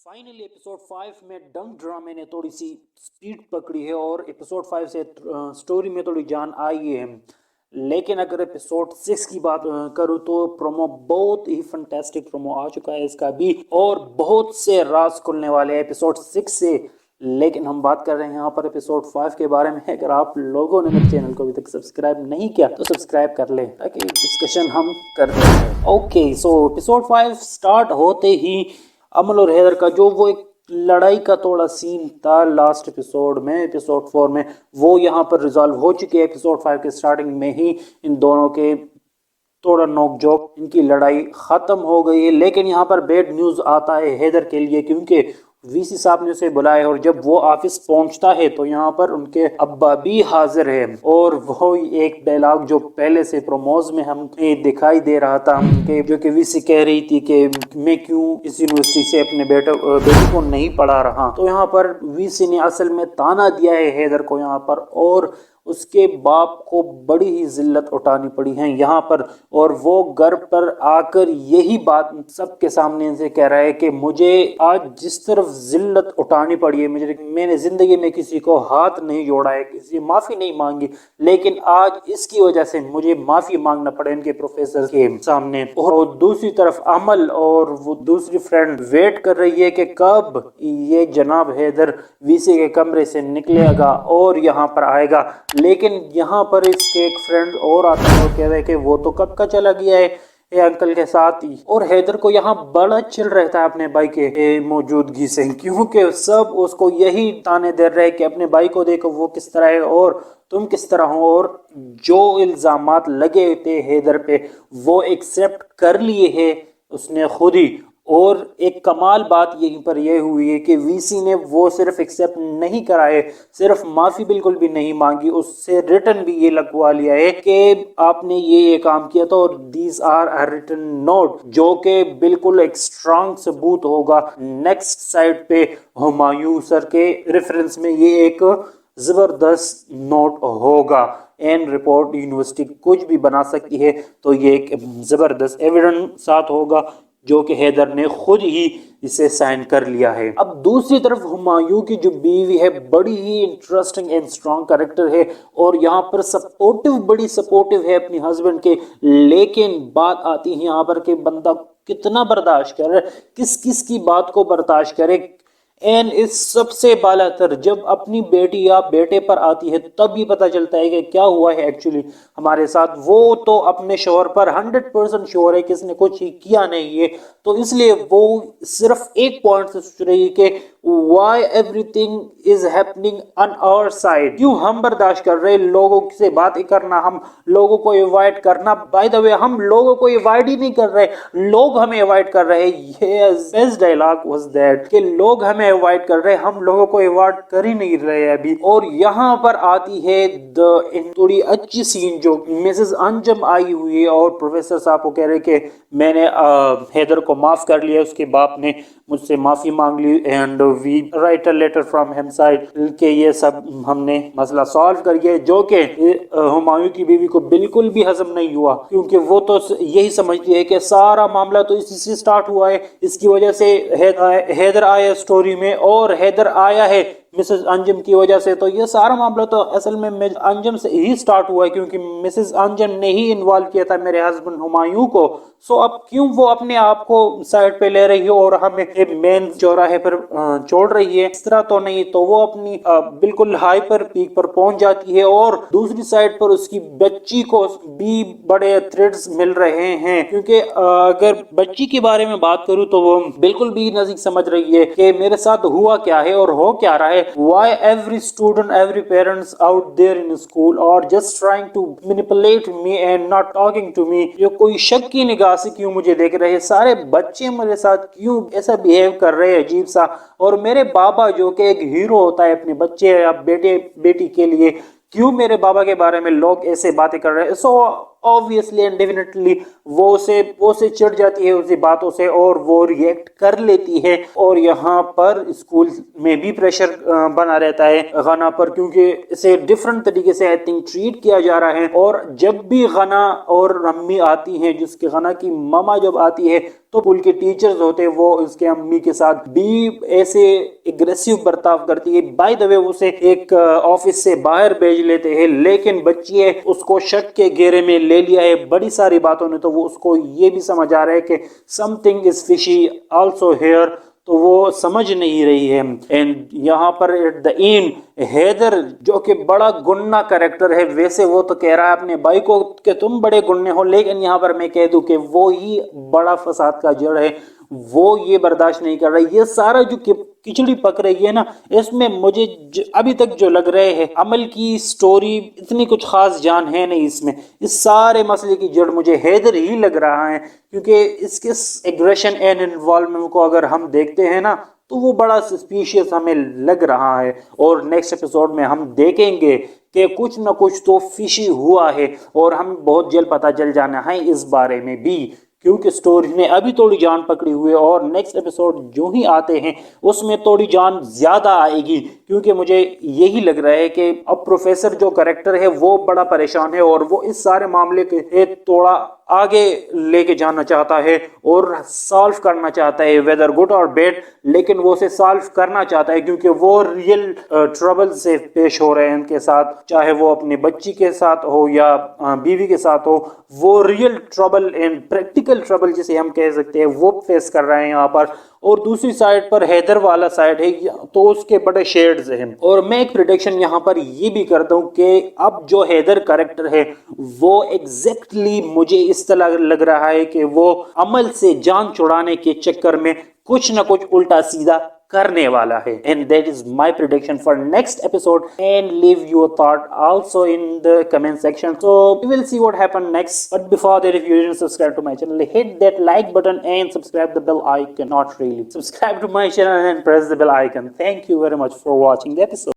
Finally episode 5 में डंक ड्रामे ने थोड़ी सी स्पीड पकड़ी है और एपिसोड 5 से स्टोरी में थोड़ी जान आई है। लेकिन अगर एपिसोड 6 की बात करूँ तो प्रोमो बहुत ही फंटेस्टिक प्रोमो आ चुका है इसका भी, और बहुत से राज खुलने वाले हैं एपिसोड 6 से। लेकिन हम बात कर रहे हैं यहाँ पर एपिसोड 5 के बारे में। अगर आप लोगों ने मेरे चैनल को अभी तक सब्सक्राइब नहीं किया तो सब्सक्राइब कर लें ताकि डिस्कशन हम करते हैं। ओके, सो एपिसोड 5 स्टार्ट होते ही अमल और हैदर का जो वो एक लड़ाई का थोड़ा सीन था लास्ट एपिसोड में, एपिसोड 4 में, वो यहाँ पर रिजॉल्व हो चुके हैं। एपिसोड 5 के स्टार्टिंग में ही इन दोनों के थोड़ा नोक-झोंक, इनकी लड़ाई खत्म हो गई है। लेकिन यहाँ पर बैड न्यूज़ आता है हैदर के लिए, क्योंकि वीसी साहब ने उसे बुलाया और जब वो ऑफिस पहुंचता है तो यहाँ पर उनके अब्बा भी हाजिर है। और वो एक डायलॉग जो पहले से प्रोमोज में हमें दिखाई दे रहा था कि जो कि वीसी कह रही थी कि मैं क्यों इस यूनिवर्सिटी से अपने बेटे को नहीं पढ़ा रहा, तो यहाँ पर वीसी ने असल में ताना दिया है हैदर को यहाँ पर, और उसके बाप को बड़ी ही जिल्लत उठानी पड़ी है यहाँ पर। और वो घर पर आकर यही बात सबके सामने से कह रहा है कि मुझे आज जिस तरफ जिल्लत उठानी पड़ी है, मैंने जिंदगी में किसी को हाथ नहीं जोड़ा है, किसी माफी नहीं मांगी, लेकिन आज इसकी वजह से मुझे माफी मांगना पड़े इनके प्रोफेसर के सामने। और दूसरी तरफ अमल और वो दूसरी फ्रेंड वेट कर रही है कि कब ये जनाब हैदर वीसी के कमरे से निकलेगा और यहाँ पर आएगा। लेकिन यहाँ पर इसके एक फ्रेंड और आता है, वो कह रहे हैं कि वो तो कब का चला गया है ये अंकल के साथ ही। और हैदर को यहाँ बड़ा चिल रहता है अपने भाई के मौजूदगी से, क्योंकि सब उसको यही ताने दे रहे हैं कि अपने भाई को देखो वो किस तरह है और तुम किस तरह हो। और जो इल्जामात लगे थे हैदर पे वो एक्सेप्ट कर लिए है उसने खुद ही। और एक कमाल बात यहीं पर यह हुई है कि वीसी ने वो सिर्फ एक्सेप्ट नहीं कराए, सिर्फ माफी बिल्कुल भी नहीं मांगी, उससे रिटर्न भी ये लगवा लिया है कि आपने ये काम किया था, और दीज आर रिटन नोट, जो कि बिल्कुल एक स्ट्रांग सबूत होगा। नेक्स्ट साइड पे हुमायूं सर के रेफरेंस में ये एक जबरदस्त नोट होगा। एंड रिपोर्ट यूनिवर्सिटी कुछ भी बना सकती है, तो ये एक जबरदस्त एविडेंस साथ होगा जो कि हैदर ने खुद ही इसे साइन कर लिया है। अब दूसरी तरफ हुमायूं की जो बीवी है बड़ी ही इंटरेस्टिंग एंड स्ट्रॉन्ग कैरेक्टर है, और यहाँ पर सपोर्टिव, बड़ी सपोर्टिव है अपनी हस्बैंड के। लेकिन बात आती है यहाँ पर कि बंदा कितना बर्दाश्त करे, किस किस की बात को बर्दाश्त करे। एंड इस सबसे बालातर जब अपनी बेटी या बेटे पर आती है तब भी पता चलता है कि क्या हुआ है एक्चुअली हमारे साथ। वो तो अपने शोहर पर 100% श्योर है कि इसने कुछ ही किया नहीं है, तो इसलिए वो सिर्फ एक पॉइंट से सोच रही है कि why everything is happening on our side, क्यों हम बर्दाश्त कर रहे लोगों से बात करना, हम लोगों को अवॉइड करना। बाय द वे हम लोगों को अवॉइड ही नहीं कर रहे, लोग हमें अवॉइड कर रहे। ये बेस्ट डायलॉग वाज दैट कि लोग हमें अवॉइड कर रहे, हम लोगों को अवॉइड कर ही नहीं रहे अभी। और यहाँ पर आती है थोड़ी अच्छी सीन, जो मिसेस अंजुम आई हुई है और प्रोफेसर साहब को कह रहे कि मैंने हैदर को माफ कर लिया, उसके बाप ने मुझसे माफी मांग ली, and we write a letter from him side के ये सब हमने मसला सॉल्व कर लिया। जो कि हुमायूं की बीवी को बिल्कुल भी हजम नहीं हुआ, क्योंकि वो तो यही समझती है कि सारा मामला तो इसी से स्टार्ट हुआ है, इसकी वजह से हैदर आया स्टोरी में, और हैदर आया है मिसेस अंजुम की वजह से। तो ये सारा मामला तो असल में अंजुम से ही स्टार्ट हुआ है, क्योंकि मिसेस अंजुम ने ही इन्वॉल्व किया था मेरे हस्बैंड हुमायूं को। सो अब क्यों वो अपने आप को साइड पे ले रही है और हमें मेन चौराहे पर छोड़ रही है, इस तरह तो नहीं। तो वो अपनी बिल्कुल हाई पर पीक पर पहुंच जाती है, और दूसरी साइड पर उसकी बच्ची को भी बड़े थ्रेट्स मिल रहे हैं, क्योंकि अगर बच्ची के बारे में बात करूं तो वो बिल्कुल भी नहीं समझ रही है कि मेरे साथ हुआ क्या है और हो क्या रहा है। Why every student, every parents out there in school are just trying to manipulate me and not talking to me? ये कोई शक की निगाह से क्यों मुझे देख रहे हैं, सारे बच्चे मेरे साथ क्यों ऐसा बिहेव कर रहे हैं अजीब सा। और मेरे बाबा जो कि एक हीरो होता है अपने बच्चे या बेटे बेटी के लिए, क्यों मेरे बाबा के बारे में लोग ऐसे बातें कर रहे हैं। सो ऑब्वियसली एंड डेफिनेटली वो से चिढ़ जाती है उसी बातों से, और वो रिएक्ट कर लेती है। और यहाँ पर स्कूल में भी प्रेशर बना रहता है गना पर, क्योंकि इसे डिफरेंट तरीके से आई थिंक ट्रीट किया जा रहा है। और जब भी गना और अम्मी आती हैं, जिसके गना की मामा जब आती है तो स्कूल के टीचर्स होते हैं वो उसके अम्मी के साथ भी ऐसे एग्रेसिव बर्ताव करती है। बाय द वे उसे एक ऑफिस से बाहर भेज लेते हैं, लेकिन बच्ची है उसको शक के घेरे में ले लिया है बड़ी सारी बातों ने, तो वो उसको ये भी समझ आ रहा है कि something is fishy also here, तो वो समझ नहीं रही है। एंड यहाँ पर एट द एंड हैदर जो कि बड़ा गुन्ना कैरेक्टर है, वैसे वो तो कह रहा है अपने भाई को कि तुम बड़े गुन्ने हो, लेकिन यहाँ पर मैं कह दूं कि वो ही बड़ा फसाद का जड़ है, वो ये बर्दाश्त नहीं कर रहा। ये सारा जो खिचड़ी पक रही है ना, इसमें मुझे अभी तक जो लग रहे हैं अमल की स्टोरी इतनी कुछ खास जान है नहीं इसमें। इस सारे मसले की जड़ मुझे हैदर ही लग रहा है, क्योंकि इसके एग्रेशन एंड इन्वॉल्वमेंट को अगर हम देखते हैं ना तो वो बड़ा सस्पिशियस हमें लग रहा है। और नेक्स्ट एपिसोड में हम देखेंगे कि कुछ न कुछ तो फिशी हुआ है, और हम बहुत जल्द पता चल जाना है इस बारे में भी, क्योंकि स्टोरी ने अभी थोड़ी जान पकड़ी हुई है और नेक्स्ट एपिसोड जो ही आते हैं उसमें थोड़ी जान ज्यादा आएगी, क्योंकि मुझे यही लग रहा है कि अब प्रोफेसर जो कैरेक्टर है वो बड़ा परेशान है और वो इस सारे मामले के थोड़ा आगे लेके जाना चाहता है और सॉल्व करना चाहता है, वेदर गुड और बैड, लेकिन वो उसे सॉल्व करना चाहता है क्योंकि वो रियल ट्रबल से पेश हो रहे हैं उनके साथ, चाहे वो अपनी बच्ची के साथ हो या बीवी के साथ हो, वो real trouble and practical trouble जिसे हम कह सकते हैं वो फेस कर रहे हैं यहाँ पर। और दूसरी साइड पर हैदर वाला साइड है तो उसके बड़े शेड्स हैं। और मैं एक प्रेडिक्शन यहाँ पर ये भी करता हूँ कि अब जो हैदर कैरेक्टर है वो एग्जैक्टली मुझे इस तरह लग रहा है कि वो अमल से जान छुड़ाने के चक्कर में कुछ ना कुछ उल्टा सीधा करने वाला है। And that is my prediction for next episode, and leave your thought also in the comment section, so we will see what happen next. But before that, if you didn't subscribe to my channel, hit that like button and subscribe the bell icon. Not really, subscribe to my channel and press the bell icon. Thank you very much for watching the episode.